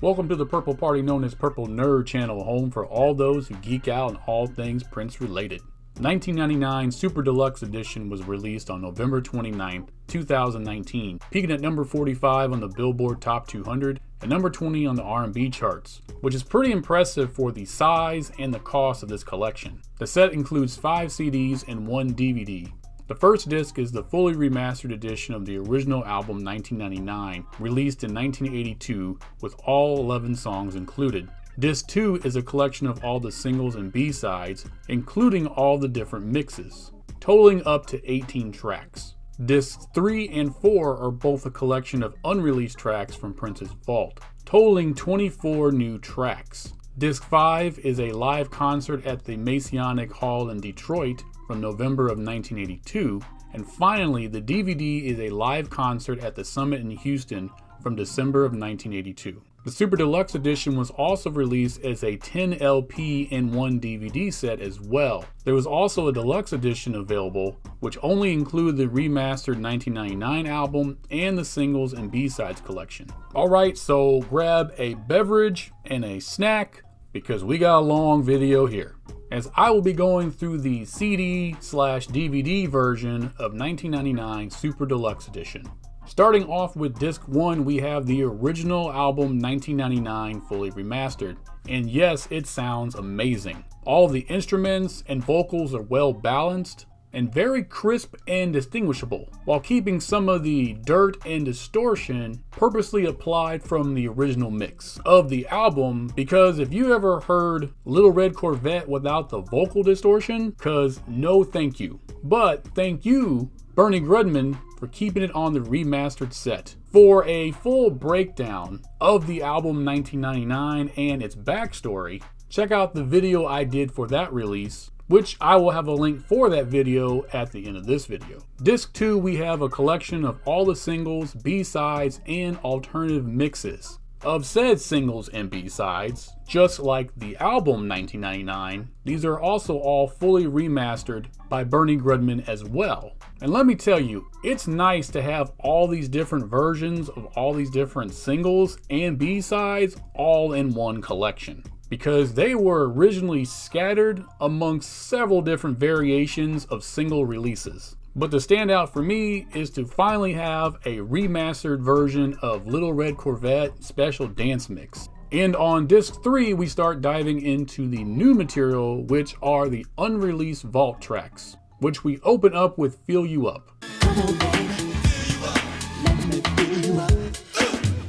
Welcome to the Purple Party, known as Purple Nerd Channel, home for all those who geek out on all things Prince related. 1999 Super Deluxe Edition was released on November 29, 2019, peaking at number 45 on the Billboard Top 200 and number 20 on the R&B charts, which is pretty impressive for the size and the cost of this collection. The set includes 5 CDs and 1 DVD. The first disc is the fully remastered edition of the original album 1999, released in 1982 with all 11 songs included. Disc 2 is a collection of all the singles and B-sides, including all the different mixes, totaling up to 18 tracks. Discs 3 and 4 are both a collection of unreleased tracks from Prince's vault, totaling 24 new tracks. Disc 5 is a live concert at the Masonic Hall in Detroit from November of 1982, and finally the DVD is a live concert at the Summit in Houston from December of 1982. The Super Deluxe Edition was also released as a 10 LP and 1 DVD set as well. There was also a deluxe edition available, which only included the remastered 1999 album and the singles and B-sides collection. Alright, so grab a beverage and a snack because we got a long video here, as I will be going through the CD/DVD version of 1999 Super Deluxe Edition. Starting off with disc 1, we have the original album 1999 fully remastered, and yes, it sounds amazing. All of the instruments and vocals are well balanced and very crisp and distinguishable, while keeping some of the dirt and distortion purposely applied from the original mix of the album, because if you ever heard Little Red Corvette without the vocal distortion, cause no thank you. But thank you, Bernie Grudman, for keeping it on the remastered set. For a full breakdown of the album 1999 and its backstory, check out the video I did for that release, which I will have a link for that video at the end of this video. Disc 2, we have a collection of all the singles, B-sides, and alternative mixes of said singles and B-sides. Just like the album 1999, these are also all fully remastered by Bernie Grudman as well. And let me tell you, it's nice to have all these different versions of all these different singles and B-sides all in one collection, because they were originally scattered amongst several different variations of single releases. But the standout for me is to finally have a remastered version of Little Red Corvette Special Dance Mix. And on disc 3, we start diving into the new material, which are the unreleased vault tracks, which we open up with Feel You Up. Come on, baby. Feel you up. Let me feel you up.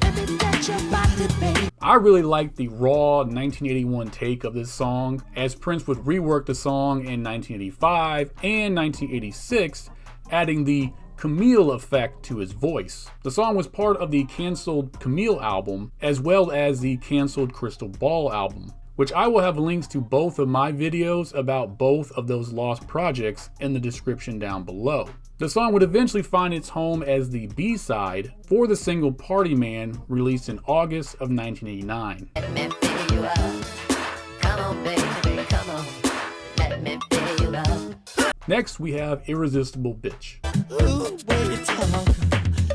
Let me touch your body, baby. I really like the raw 1981 take of this song, as Prince would rework the song in 1985 and 1986, adding the Camille effect to his voice. The song was part of the canceled Camille album, as well as the canceled Crystal Ball album, which I will have links to both of my videos about both of those lost projects in the description down below. The song would eventually find its home as the B-side for the single Party Man, released in August of 1989. Let me feel you up. Come on, baby, come on. Let me feel you up. Next, we have Irresistible Bitch. Ooh, baby, talk.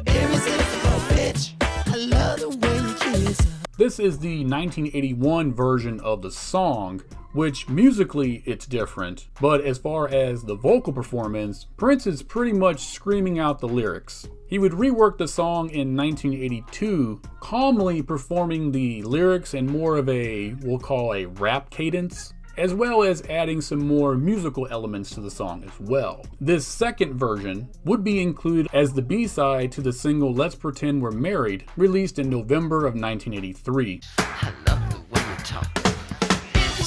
Irresistible bitch. I love the way you kiss. This is the 1981 version of the song, which musically it's different, but as far as the vocal performance, Prince is pretty much screaming out the lyrics. He would rework the song in 1982, calmly performing the lyrics in more of a, we'll call a rap cadence, as well as adding some more musical elements to the song as well. This second version would be included as the B-side to the single Let's Pretend We're Married, released in November of 1983. I love the way you talk, and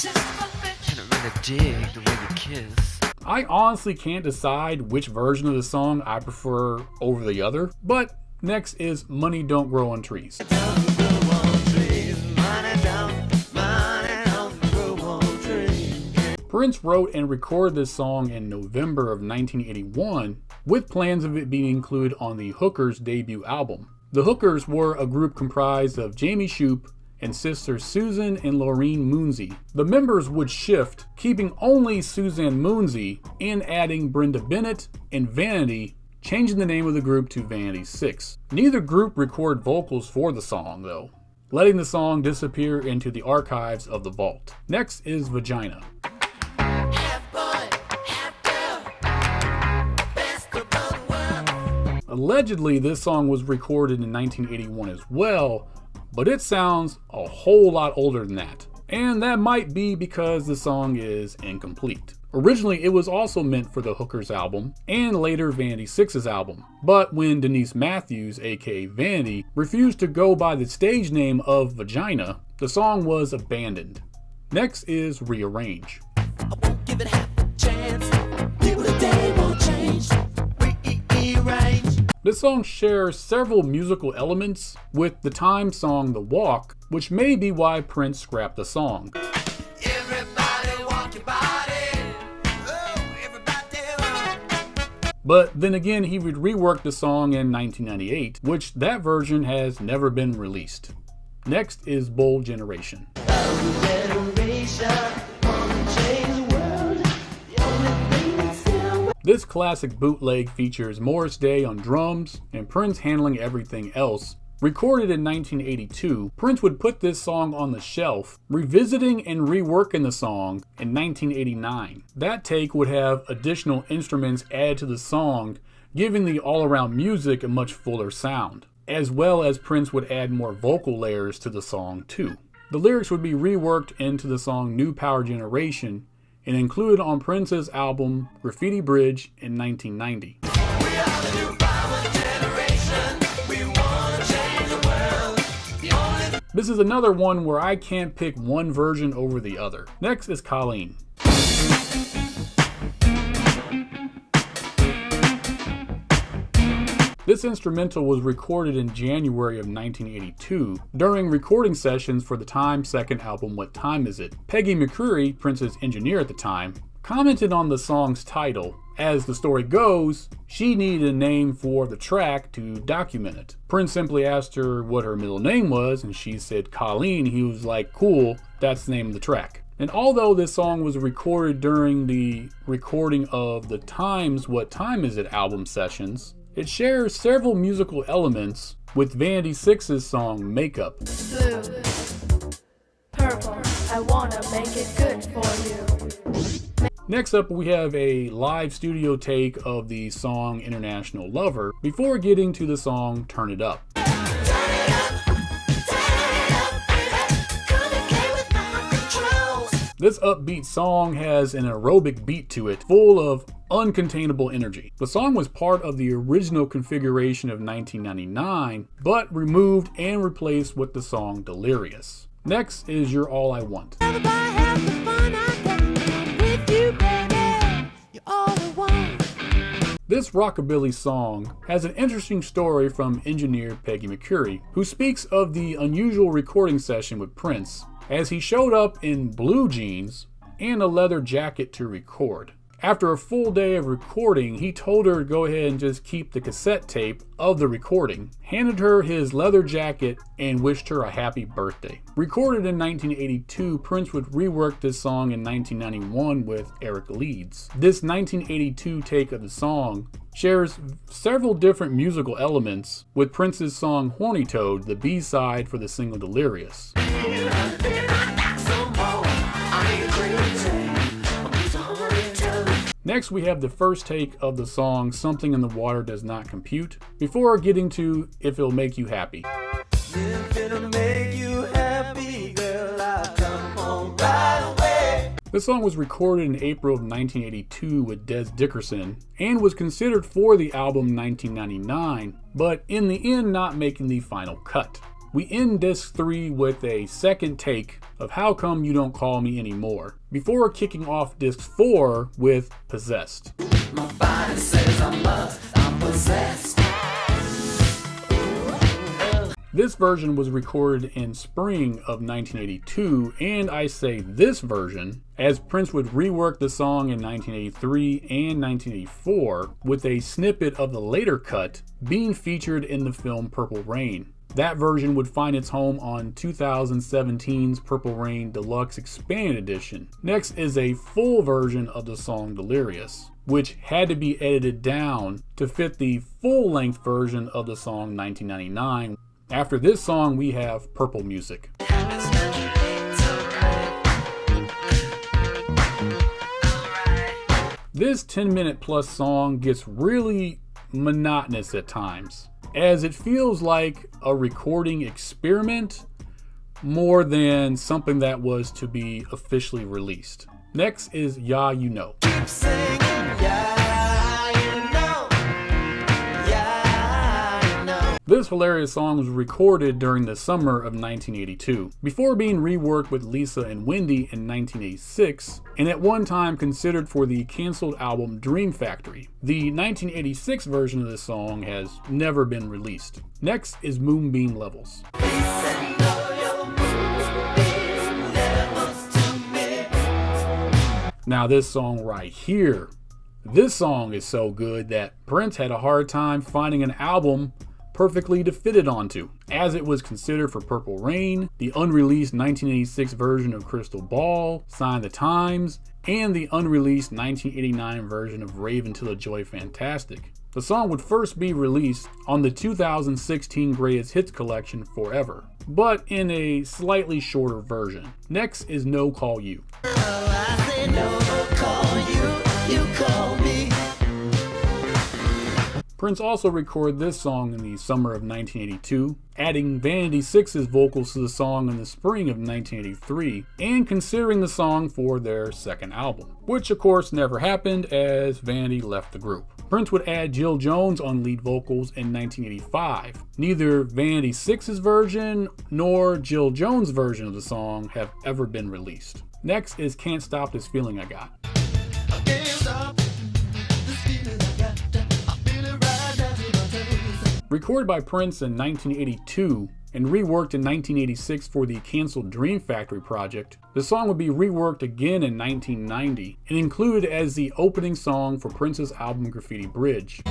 I really dig the way you kiss. I honestly can't decide which version of the song I prefer over the other, but next is Money Don't Grow on Trees. Prince wrote and recorded this song in November of 1981, with plans of it being included on the Hookers debut album. The Hookers were a group comprised of Jamie Shoup and sisters Susan and Laureen Moonsey. The members would shift, keeping only Suzanne Moonsey and adding Brenda Bennett and Vanity, changing the name of the group to Vanity 6. Neither group recorded vocals for the song though. letting the song disappear into the archives of the vault. Next is Vagina. Allegedly, this song was recorded in 1981 as well, but it sounds a whole lot older than that. And that might be because the song is incomplete. Originally, it was also meant for the Hookers album and later Vanity Six's album. But when Denise Matthews, aka Vanity, refused to go by the stage name of Vagina, the song was abandoned. Next is Rearrange. I won't give it half a chance. People today won't change. Rearrange. This song shares several musical elements with the Time song The Walk, which may be why Prince scrapped the song. Everybody walk your body. Oh, everybody walk. But then again, he would rework the song in 1998, which that version has never been released. Next is Bold Generation. This classic bootleg features Morris Day on drums and Prince handling everything else. Recorded in 1982, Prince would put this song on the shelf, revisiting and reworking the song in 1989. That take would have additional instruments added to the song, giving the all-around music a much fuller sound, as well as Prince would add more vocal layers to the song too. The lyrics would be reworked into the song New Power Generation and included on Prince's album Graffiti Bridge in 1990. This is another one where I can't pick one version over the other. Next is Colleen. This instrumental was recorded in January of 1982 during recording sessions for the Time's second album, What Time Is It? Peggy McCreary, Prince's engineer at the time, commented on the song's title. As the story goes, she needed a name for the track to document it. Prince simply asked her what her middle name was, and she said Colleen. He was like, cool, that's the name of the track. And although this song was recorded during the recording of the Time's What Time Is It album sessions, it shares several musical elements with Vanity Six's song Makeup. Blue, purple, I wanna make it good for you. Next up, we have a live studio take of the song International Lover before getting to the song Turn It Up. This upbeat song has an aerobic beat to it, full of uncontainable energy. The song was part of the original configuration of 1999, but removed and replaced with the song Delirious. Next is You're All I Want. This rockabilly song has an interesting story from engineer Peggy McCreary, who speaks of the unusual recording session with Prince, as he showed up in blue jeans and a leather jacket to record. After a full day of recording, he told her to go ahead and just keep the cassette tape of the recording, handed her his leather jacket, and wished her a happy birthday. Recorded in 1982, Prince would rework this song in 1991 with Eric Leeds. This 1982 take of the song shares several different musical elements with Prince's song Horny Toad, the B-side for the single Delirious. Next, we have the first take of the song Something in the Water Does Not Compute, before getting to If It'll Make You Happy. If it'll make you happy, girl, I'll come home right away. This song was recorded in April of 1982 with Des Dickerson and was considered for the album 1999, but in the end not making the final cut. We end disc 3 with a second take of How Come You Don't Call Me Anymore, before kicking off disc 4 with Possessed. My body says I'm loved, I'm possessed. This version was recorded in spring of 1982, and I say this version, as Prince would rework the song in 1983 and 1984, with a snippet of the later cut being featured in the film Purple Rain. That version would find its home on 2017's Purple Rain Deluxe Expanded Edition. Next is a full version of the song Delirious, which had to be edited down to fit the full-length version of the song 1999, After this song, we have Purple Music. This 10-minute plus song gets really monotonous at times, as it feels like a recording experiment more than something that was to be officially released. Next is Yeah You Know. This hilarious song was recorded during the summer of 1982, before being reworked with Lisa and Wendy in 1986, and at one time considered for the canceled album Dream Factory. The 1986 version of this song has never been released. Next is Moonbeam Levels. Now this song right here, this song is so good that Prince had a hard time finding an album perfectly to fit it onto, as it was considered for Purple Rain, the unreleased 1986 version of Crystal Ball, Sign the Times, and the unreleased 1989 version of Rave Until the Joy Fantastic. The song would first be released on the 2016 Greatest Hits collection Forever, but in a slightly shorter version. Next is No Call You. Prince also recorded this song in the summer of 1982, adding Vanity Six's vocals to the song in the spring of 1983, and considering the song for their second album, which of course never happened as Vanity left the group. Prince would add Jill Jones on lead vocals in 1985. Neither Vanity Six's version nor Jill Jones' version of the song have ever been released. Next is Can't Stop This Feeling I Got. Recorded by Prince in 1982 and reworked in 1986 for the canceled Dream Factory project, the song would be reworked again in 1990 and included as the opening song for Prince's album Graffiti Bridge.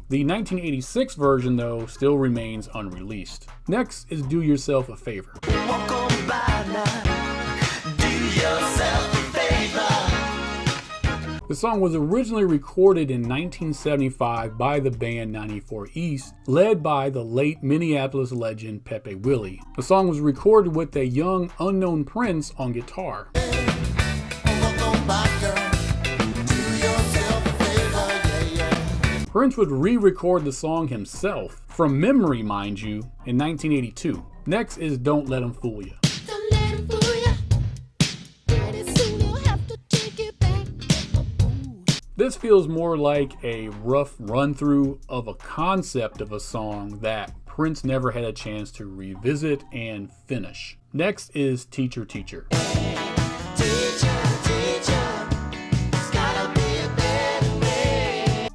The 1986 version, though, still remains unreleased. Next is Do Yourself a Favor. The song was originally recorded in 1975 by the band 94 East, led by the late Minneapolis legend Pepe Willie. The song was recorded with a young unknown Prince on guitar. Prince would re-record the song himself, from memory mind you, in 1982. Next is Don't Let 'Em Fool You. This feels more like a rough run-through of a concept of a song that Prince never had a chance to revisit and finish. Next is Teacher, Teacher.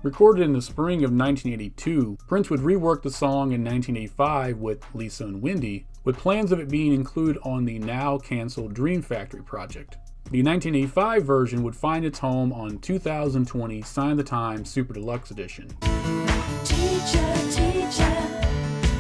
Recorded in the spring of 1982, Prince would rework the song in 1985 with Lisa and Wendy, with plans of it being included on the now canceled Dream Factory project. The 1985 version would find its home on 2020 Sign the Times Super Deluxe Edition. Teacher, teacher,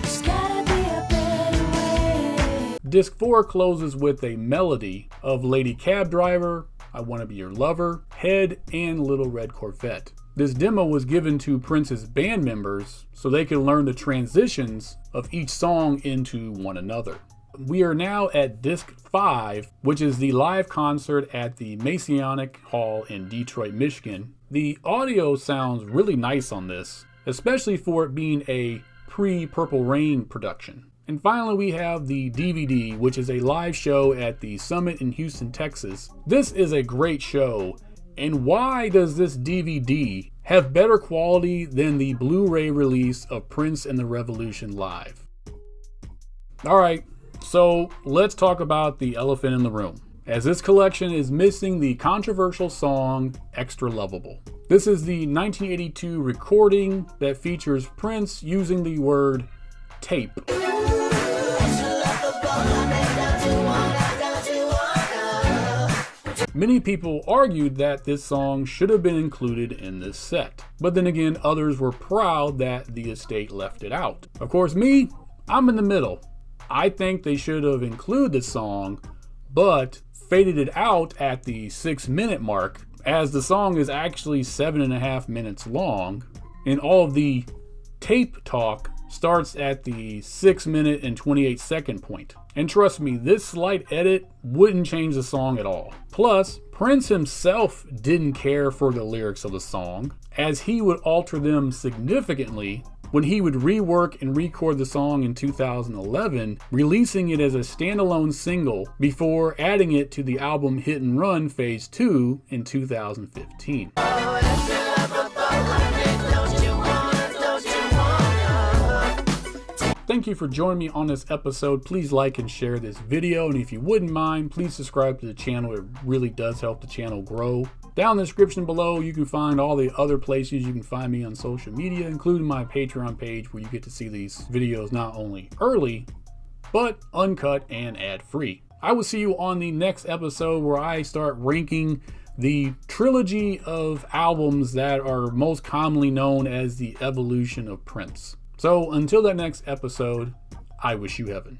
there's gotta be a better way. Disc 4 closes with a melody of Lady Cab Driver, I Wanna Be Your Lover, Head, and Little Red Corvette. This demo was given to Prince's band members so they could learn the transitions of each song into one another. We are now at Disc 5, which is the live concert at the Masonic Hall in Detroit, Michigan. The audio sounds really nice on this, especially for it being a pre-Purple Rain production. And finally we have the DVD, which is a live show at the Summit in Houston, Texas. This is a great show, and why does this DVD have better quality than the Blu-ray release of Prince and the Revolution Live? Alright, so let's talk about the elephant in the room, as this collection is missing the controversial song Extra Lovable. This is the 1982 recording that features Prince using the word tape. Many people argued that this song should have been included in this set, but then again others were proud that the estate left it out. Of course me, I'm in the middle. I think they should have included this song, but faded it out at the 6-minute mark as the song is actually 7.5 minutes long, and all of the tape talk starts at the 6 minute and 28 second point. And trust me, this slight edit wouldn't change the song at all. Plus, Prince himself didn't care for the lyrics of the song, as he would alter them significantly when he would rework and record the song in 2011, releasing it as a standalone single before adding it to the album Hit and Run Phase 2 in 2015. Thank you for joining me on this episode. Please like and share this video, and if you wouldn't mind, please subscribe to the channel. It really does help the channel grow. Down in the description below, you can find all the other places you can find me on social media, including my Patreon page, where you get to see these videos not only early, but uncut and ad-free. I will see you on the next episode, where I start ranking the trilogy of albums that are most commonly known as the evolution of Prince. So until that next episode, I wish you heaven.